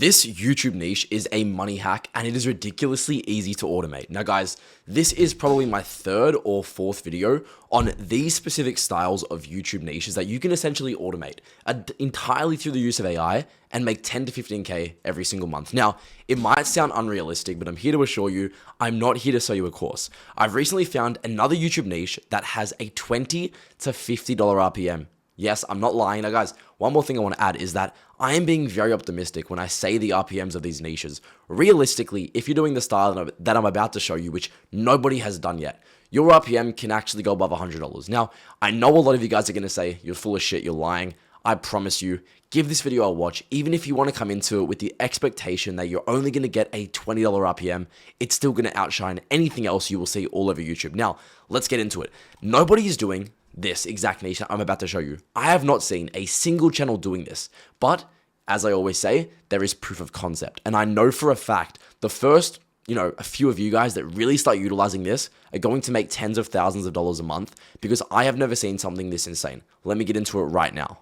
This YouTube niche is a money hack and it is ridiculously easy to automate. Now guys, this is probably my third or fourth video on these specific styles of YouTube niches that you can essentially automate entirely through the use of AI and make 10 to 15K every single month. Now, it might sound unrealistic, but I'm here to assure you, I'm not here to sell you a course. I've recently found another YouTube niche that has a $20 to $50 RPM. Yes, I'm not lying. Now guys, one more thing I want to add is that I am being very optimistic when I say the RPMs of these niches. Realistically, if you're doing the style that I'm about to show you, which nobody has done yet, your RPM can actually go above $100. Now, I know a lot of you guys are going to say, you're full of shit, you're lying. I promise you, give this video a watch. Even if you want to come into it with the expectation that you're only going to get a $20 RPM, it's still going to outshine anything else you will see all over YouTube. Now, let's get into it. Nobody is doing this exact niche that I'm about to show you. I have not seen a single channel doing this, but as I always say, there is proof of concept. And I know for a fact, the first, a few of you guys that really start utilizing this are going to make tens of thousands of dollars a month because I have never seen something this insane. Let me get into it right now.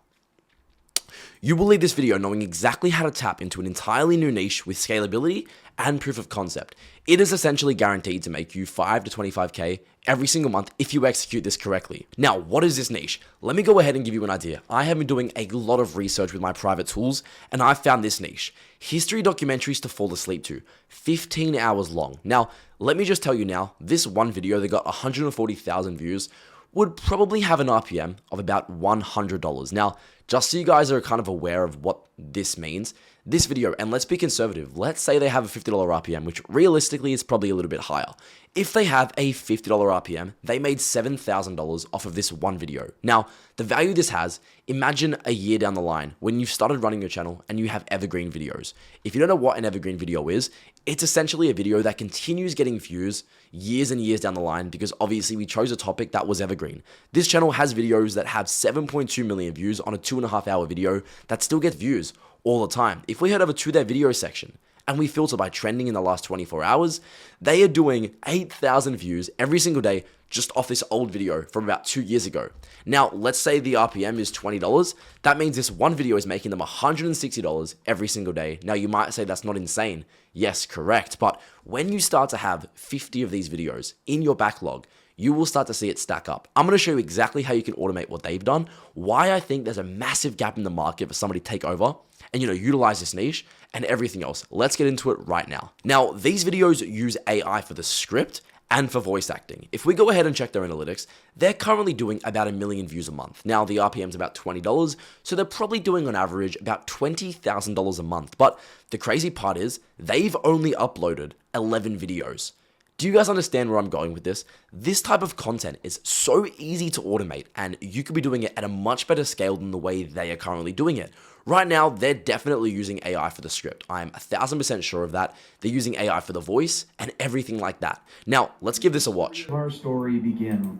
You will leave this video knowing exactly how to tap into an entirely new niche with scalability and proof of concept. It is essentially guaranteed to make you 5 to 25K every single month if you execute this correctly. Now, what is this niche? Let me go ahead and give you an idea. I have been doing a lot of research with my private tools and I found this niche. History documentaries to fall asleep to, 15 hours long. Now, let me just tell you now, this one video that got 140,000 views would probably have an RPM of about $100. Now, just so you guys are kind of aware of what this means, this video, and let's be conservative, let's say they have a $50 RPM, which realistically is probably a little bit higher. If they have a $50 RPM, they made $7,000 off of this one video. Now, the value this has, imagine a year down the line when you've started running your channel and you have evergreen videos. If you don't know what an evergreen video is, it's essentially a video that continues getting views years and years down the line because obviously we chose a topic that was evergreen. This channel has videos that have 7.2 million views on a 2.5-hour video that still get views all the time. If we head over to their video section and we filter by trending in the last 24 hours, they are doing 8,000 views every single day just off this old video from about 2 years ago. Now, let's say the RPM is $20. That means this one video is making them $160 every single day. Now, you might say that's not insane. Yes, correct. But when you start to have 50 of these videos in your backlog, you will start to see it stack up. I'm going to show you exactly how you can automate what they've done, why I think there's a massive gap in the market for somebody to take over and, utilize this niche and everything else. Let's get into it right now. Now, these videos use AI for the script and for voice acting. If we go ahead and check their analytics, they're currently doing about 1 million views a month. Now, the RPM's about $20, so they're probably doing on average about $20,000 a month. But the crazy part is they've only uploaded 11 videos. Do you guys understand where I'm going with this? This type of content is so easy to automate and you could be doing it at a much better scale than the way they are currently doing it. Right now, they're definitely using AI for the script. I'm 1,000% sure of that. They're using AI for the voice and everything like that. Now, let's give this a watch. Our story begins.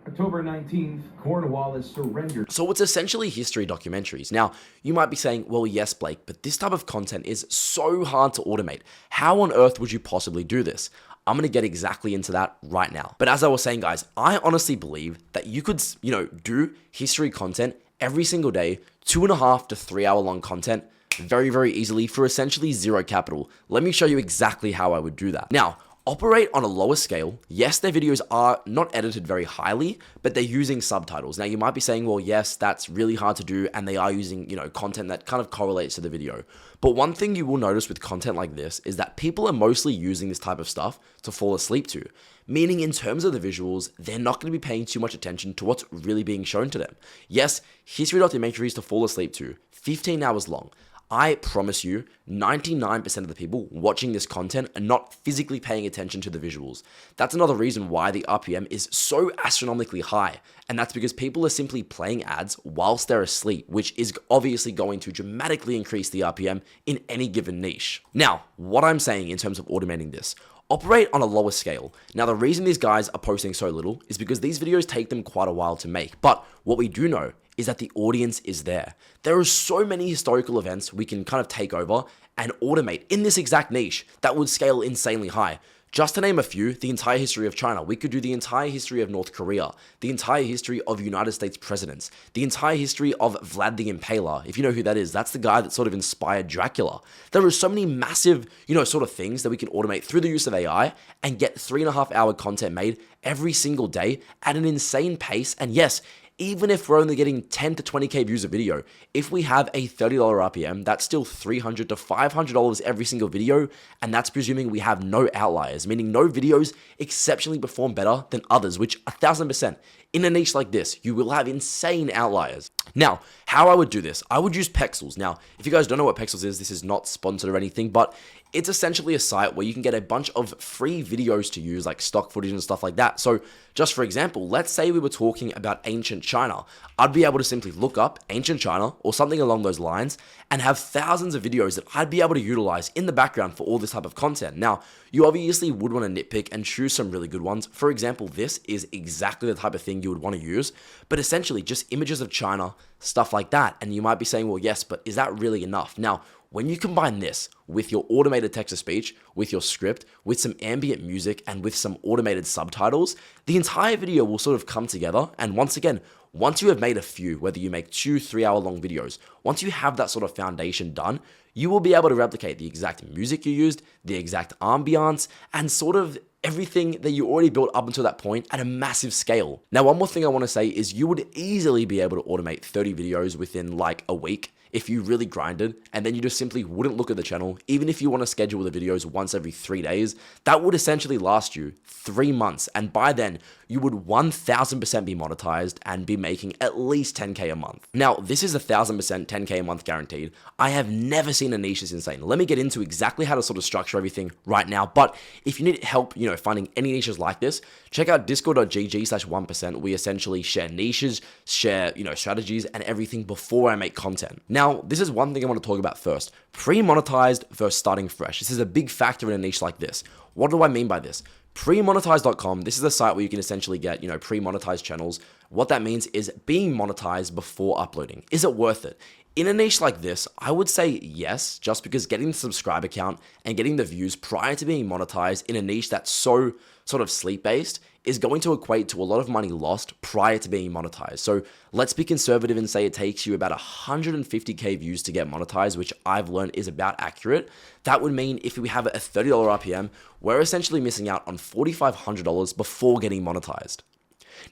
October 19th, Cornwallis surrendered. So it's essentially history documentaries. Now, you might be saying, well, yes, Blake, but this type of content is so hard to automate. How on earth would you possibly do this? I'm going to get exactly into that right now. But as I was saying, guys, I honestly believe that you could, do history content every single day, 2.5 to 3 hour long content very, very easily for essentially zero capital. Let me show you exactly how I would do that. Now, operate on a lower scale. Yes, their videos are not edited very highly, but they're using subtitles. Now, you might be saying, well, yes, that's really hard to do, and they are using, content that kind of correlates to the video. But one thing you will notice with content like this is that people are mostly using this type of stuff to fall asleep to. Meaning in terms of the visuals, they're not going to be paying too much attention to what's really being shown to them. Yes, history documentaries to fall asleep to, 15 hours long. I promise you, 99% of the people watching this content are not physically paying attention to the visuals. That's another reason why the RPM is so astronomically high. And that's because people are simply playing ads whilst they're asleep, which is obviously going to dramatically increase the RPM in any given niche. Now, what I'm saying in terms of automating this, operate on a lower scale. Now, the reason these guys are posting so little is because these videos take them quite a while to make. But what we do know is that the audience is there. There are so many historical events we can kind of take over and automate in this exact niche that would scale insanely high. Just to name a few, the entire history of China. We could do the entire history of North Korea, the entire history of United States presidents, the entire history of Vlad the Impaler. If you know who that is, that's the guy that sort of inspired Dracula. There are so many massive, sort of things that we can automate through the use of AI and get 3.5-hour content made every single day at an insane pace. And yes, even if we're only getting 10 to 20K views a video, if we have a $30 RPM, that's still $300 to $500 every single video, and that's presuming we have no outliers, meaning no videos exceptionally perform better than others, which 1000%. In a niche like this, you will have insane outliers. Now, how I would do this, I would use Pexels. Now, if you guys don't know what Pexels is, this is not sponsored or anything, but it's essentially a site where you can get a bunch of free videos to use, like stock footage and stuff like that. So just for example, let's say we were talking about ancient China. I'd be able to simply look up ancient China or something along those lines and have thousands of videos that I'd be able to utilize in the background for all this type of content. Now, you obviously would want to nitpick and choose some really good ones. For example, this is exactly the type of thing you would want to use, but essentially just images of China, stuff like that. And you might be saying, well, yes, but is that really enough? Now, when you combine this with your automated text-to-speech, with your script, with some ambient music, and with some automated subtitles, the entire video will sort of come together. And once again, once you have made a few, whether you make 2-3 hour long videos, once you have that sort of foundation done, you will be able to replicate the exact music you used, the exact ambiance, and sort of everything that you already built up until that point at a massive scale. Now, one more thing I want to say is you would easily be able to automate 30 videos within like a week if you really grinded, and then you just simply wouldn't look at the channel. Even if you want to schedule the videos once every 3 days, that would essentially last you 3 months. And by then, you would 1000% be monetized and be making at least 10K a month. Now, this is 1000% 10K a month guaranteed. I have never seen a niche this insane. Let me get into exactly how to sort of structure everything right now. But if you need help, finding any niches like this, check out discord.gg/1%. We essentially share niches, share, strategies and everything before I make content. Now, this is one thing I want to talk about first. Pre-monetized versus starting fresh. This is a big factor in a niche like this. What do I mean by this? Premonetize.com, this is a site where you can essentially get, pre-monetized channels. What that means is being monetized before uploading. Is it worth it? In a niche like this, I would say yes, just because getting the subscriber count and getting the views prior to being monetized in a niche that's so sort of sleep-based is going to equate to a lot of money lost prior to being monetized. So let's be conservative and say it takes you about 150K views to get monetized, which I've learned is about accurate. That would mean if we have a $30 RPM, we're essentially missing out on $4,500 before getting monetized.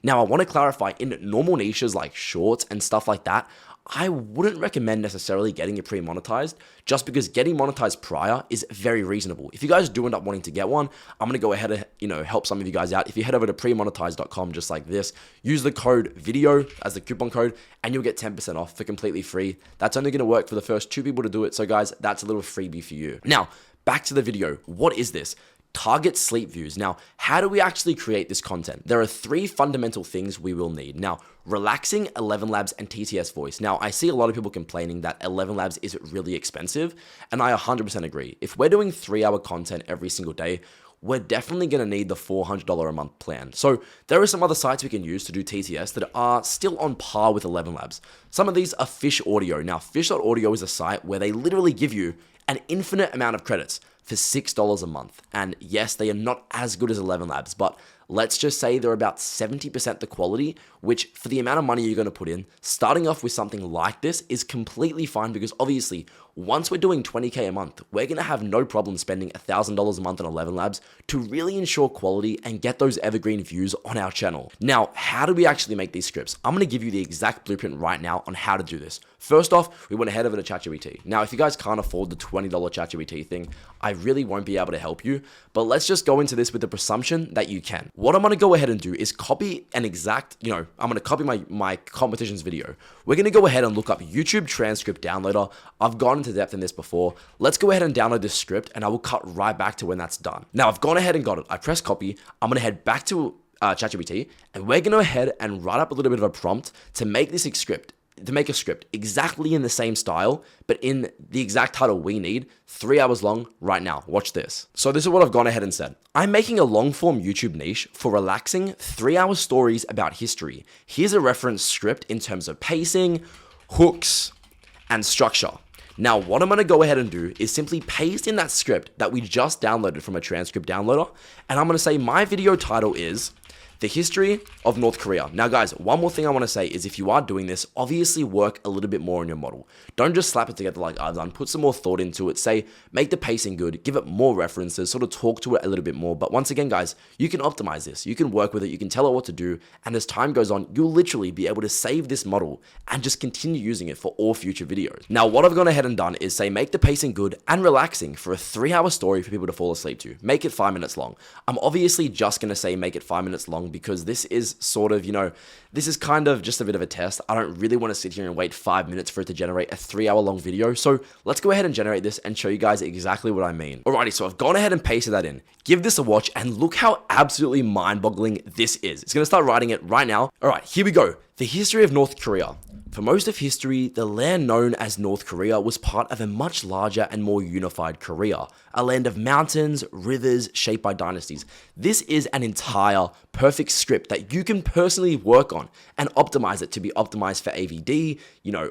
Now, I want to clarify, in normal niches like shorts and stuff like that, I wouldn't recommend necessarily getting it pre-monetized, just because getting monetized prior is very reasonable. If you guys do end up wanting to get one, I'm going to go ahead and, help some of you guys out. If you head over to premonetize.com just like this, use the code VIDEO as the coupon code, and you'll get 10% off for completely free. That's only going to work for the first 2 people to do it. So guys, that's a little freebie for you. Now, back to the video. What is this? Target sleep views. Now, how do we actually create this content? There are 3 fundamental things we will need. Now, relaxing, 11 Labs, and TTS voice. Now, I see a lot of people complaining that 11 Labs is really expensive, and I 100% agree. If we're doing 3-hour content every single day, we're definitely going to need the $400 a month plan. So there are some other sites we can use to do TTS that are still on par with 11 Labs. Some of these are Fish Audio. Now, Fish.audio is a site where they literally give you an infinite amount of credits for $6 a month. And yes, they are not as good as 11 Labs, but let's just say they're about 70% the quality, which for the amount of money you're going to put in, starting off with something like this is completely fine, because obviously once we're doing 20K a month, we're going to have no problem spending $1,000 a month on 11 Labs to really ensure quality and get those evergreen views on our channel. Now, how do we actually make these scripts? I'm going to give you the exact blueprint right now on how to do this. First off, we want to head over to ChatGPT. Now, if you guys can't afford the $20 ChatGPT thing, I really won't be able to help you, but let's just go into this with the presumption that you can. What I'm going to go ahead and do is copy an exact, I'm going to copy my competitions video. We're going to go ahead and look up YouTube transcript downloader. I've gone into depth in this before. Let's go ahead and download this script, and I will cut right back to when that's done. Now, I've gone ahead and got it. I press copy. I'm going to head back to ChatGPT, and we're going to go ahead and write up a little bit of a prompt to make this script. To make a script exactly in the same style, but in the exact title we need, 3 hours long right now. Watch this. So this is what I've gone ahead and said. I'm making a long form YouTube niche for relaxing 3-hour stories about history. Here's a reference script in terms of pacing, hooks, and structure. Now, what I'm going to go ahead and do is simply paste in that script that we just downloaded from a transcript downloader, and I'm going to say my video title is The History of North Korea. Now guys, one more thing I want to say is if you are doing this, obviously work a little bit more on your model. Don't just slap it together like I've done. Put some more thought into it. Say, make the pacing good, give it more references, sort of talk to it a little bit more. But once again, guys, you can optimize this. You can work with it. You can tell it what to do. And as time goes on, you'll literally be able to save this model and just continue using it for all future videos. Now, what I've gone ahead and done is say, make the pacing good and relaxing for a 3-hour story for people to fall asleep to. Make it 5 minutes long. I'm obviously just going to say make it 5 minutes long because this is sort of, this is kind of just a bit of a test. I don't really want to sit here and wait 5 minutes for it to generate a 3-hour long video. So let's go ahead and generate this and show you guys exactly what I mean. Alrighty, so I've gone ahead and pasted that in. Give this a watch and look how absolutely mind-boggling this is. It's going to start writing it right now. Alright, here we go. The history of North Korea. For most of history, the land known as North Korea was part of a much larger and more unified Korea, a land of mountains, rivers, shaped by dynasties. This is an entire perfect script that you can personally work on and optimize it to be optimized for AVD,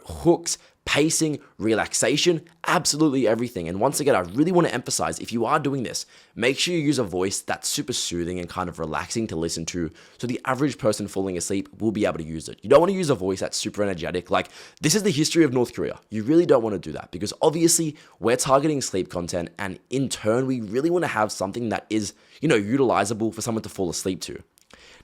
hooks, pacing, relaxation, absolutely everything. And once again, I really want to emphasize, if you are doing this, make sure you use a voice that's super soothing and kind of relaxing to listen to, so the average person falling asleep will be able to use it. You don't want to use a voice that's super energetic, like, this is the history of North Korea. You really don't want to do that, because obviously we're targeting sleep content, and in turn, we really want to have something that is, utilizable for someone to fall asleep to.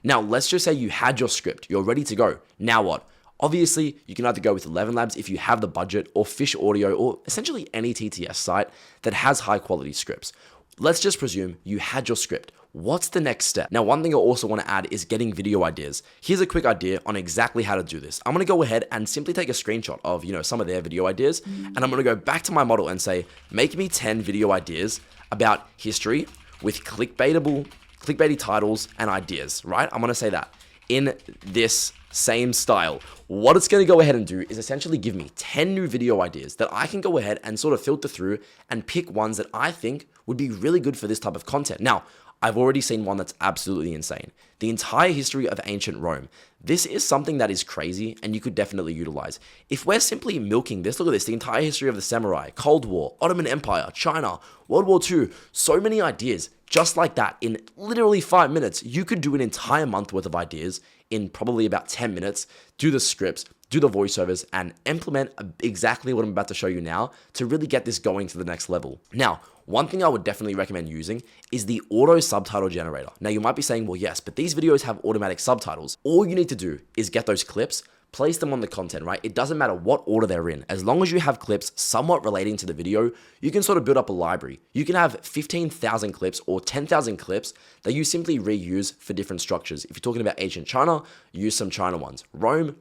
Now, let's just say you had your script, you're ready to go. Now what? Obviously, you can either go with 11 Labs if you have the budget, or Fish Audio, or essentially any TTS site that has high quality scripts. Let's just presume you had your script. What's the next step? Now, one thing I also want to add is getting video ideas. Here's a quick idea on exactly how to do this. I'm going to go ahead and simply take a screenshot of, some of their video ideas, and I'm going to go back to my model and say, make me 10 video ideas about history with clickbaity titles and ideas, right? I'm going to say that in this same style. What it's going to go ahead and do is essentially give me 10 new video ideas that I can go ahead and sort of filter through and pick ones that I think would be really good for this type of content. Now, I've already seen one that's absolutely insane. The entire history of ancient Rome. This is something that is crazy and you could definitely utilize. If we're simply milking this, look at this, the entire history of the samurai, Cold War, Ottoman Empire, China, World War II, so many ideas just like that in literally 5 minutes. You could do an entire month worth of ideas in probably about 10 minutes, do the scripts, do the voiceovers, and implement exactly what I'm about to show you now to really get this going to the next level. Now, one thing I would definitely recommend using is the auto subtitle generator. Now, you might be saying, well, yes, but these videos have automatic subtitles. All you need to do is get those clips, place them on the content, right? It doesn't matter what order they're in. As long as you have clips somewhat relating to the video, you can sort of build up a library. You can have 15,000 clips or 10,000 clips that you simply reuse for different structures. If you're talking about ancient China, use some China ones. Rome,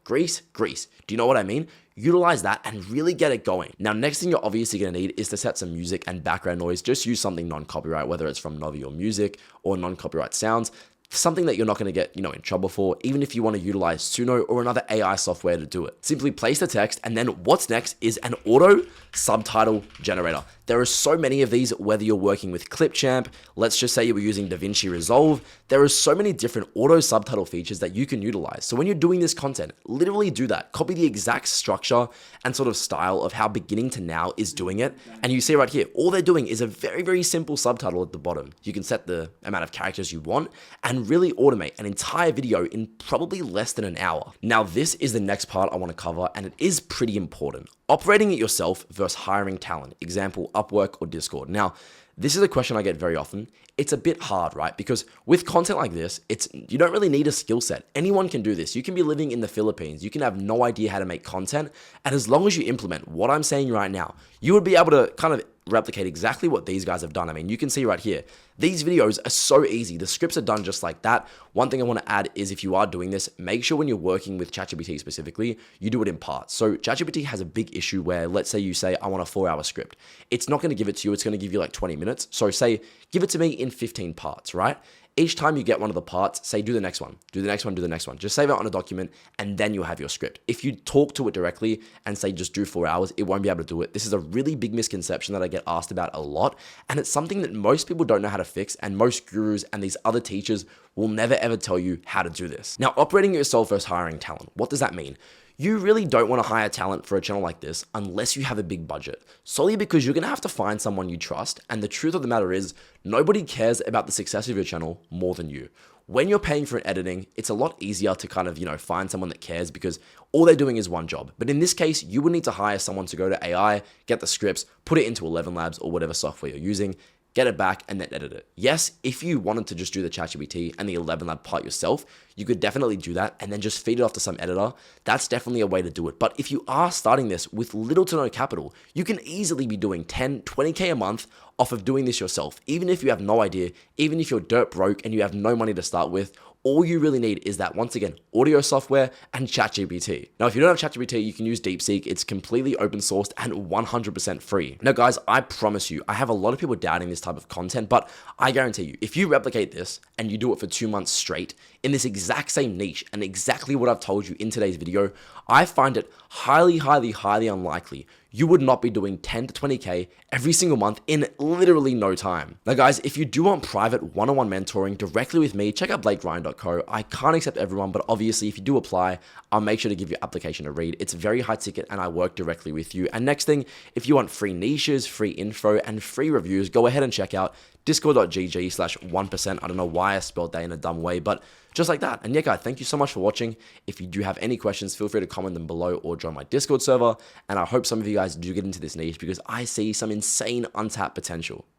Greece. Do you know what I mean? Utilize that and really get it going. Now, next thing you're obviously going to need is to set some music and background noise. Just use something non-copyright, whether it's from Novi or Music or non-copyright sounds. Something that you're not going to get, in trouble for, even if you want to utilize Suno or another AI software to do it. Simply place the text, and then what's next is an auto subtitle generator. There are so many of these, whether you're working with Clipchamp, let's just say you were using DaVinci Resolve, there are so many different auto subtitle features that you can utilize. So when you're doing this content, literally do that. Copy the exact structure and sort of style of how Beginning to Now is doing it. And you see right here, all they're doing is a very, very simple subtitle at the bottom. You can set the amount of characters you want and really automate an entire video in probably less than an hour. Now, this is the next part I want to cover, and it is pretty important. Operating it yourself versus hiring talent. Example, Upwork or Discord. Now, this is a question I get very often. It's a bit hard, right? Because with content like this, you don't really need a skill set. Anyone can do this. You can be living in the Philippines. You can have no idea how to make content. And as long as you implement what I'm saying right now, you would be able to kind of replicate exactly what these guys have done. I mean, you can see right here, these videos are so easy. The scripts are done just like that. One thing I want to add is if you are doing this, make sure when you're working with ChatGPT specifically, you do it in parts. So ChatGPT has a big issue where, let's say you say, I want a 4-hour script. It's not going to give it to you. It's going to give you like 20 minutes. So say, give it to me in 15 parts, right? Each time you get one of the parts, say do the next one, do the next one, do the next one. Just save it on a document and then you'll have your script. If you talk to it directly and say just do 4 hours, it won't be able to do it. This is a really big misconception that I get asked about a lot. And it's something that most people don't know how to fix, and most gurus and these other teachers will never ever tell you how to do this. Now, operating yourself versus hiring talent. What does that mean? You really don't want to hire talent for a channel like this unless you have a big budget, solely because you're going to have to find someone you trust, and the truth of the matter is, nobody cares about the success of your channel more than you. When you're paying for an editing, it's a lot easier to kind of, find someone that cares because all they're doing is one job. But in this case, you would need to hire someone to go to AI, get the scripts, put it into 11 Labs or whatever software you're using, get it back, and then edit it. Yes, if you wanted to just do the ChatGPT and the 11 Lab part yourself, you could definitely do that and then just feed it off to some editor. That's definitely a way to do it. But if you are starting this with little to no capital, you can easily be doing 10, 20K a month off of doing this yourself. Even if you have no idea, even if you're dirt broke and you have no money to start with, all you really need is that, once again, audio software and ChatGPT. Now, if you don't have ChatGPT, you can use DeepSeek. It's completely open sourced and 100% free. Now, guys, I promise you, I have a lot of people doubting this type of content, but I guarantee you, if you replicate this and you do it for 2 months straight in this exact same niche and exactly what I've told you in today's video, I find it highly, highly, highly unlikely you would not be doing 10 to 20K every single month in literally no time. Now, guys, if you do want private one-on-one mentoring directly with me, check out blakeryan.co. I can't accept everyone, but obviously if you do apply, I'll make sure to give your application a read. It's very high ticket and I work directly with you. And next thing, if you want free niches, free info, and free reviews, go ahead and check out discord.gg/1%. I don't know why I spelled that in a dumb way, but just like that. And yeah, guys, thank you so much for watching. If you do have any questions, feel free to comment them below or join my Discord server. And I hope some of you guys do get into this niche because I see some insane untapped potential.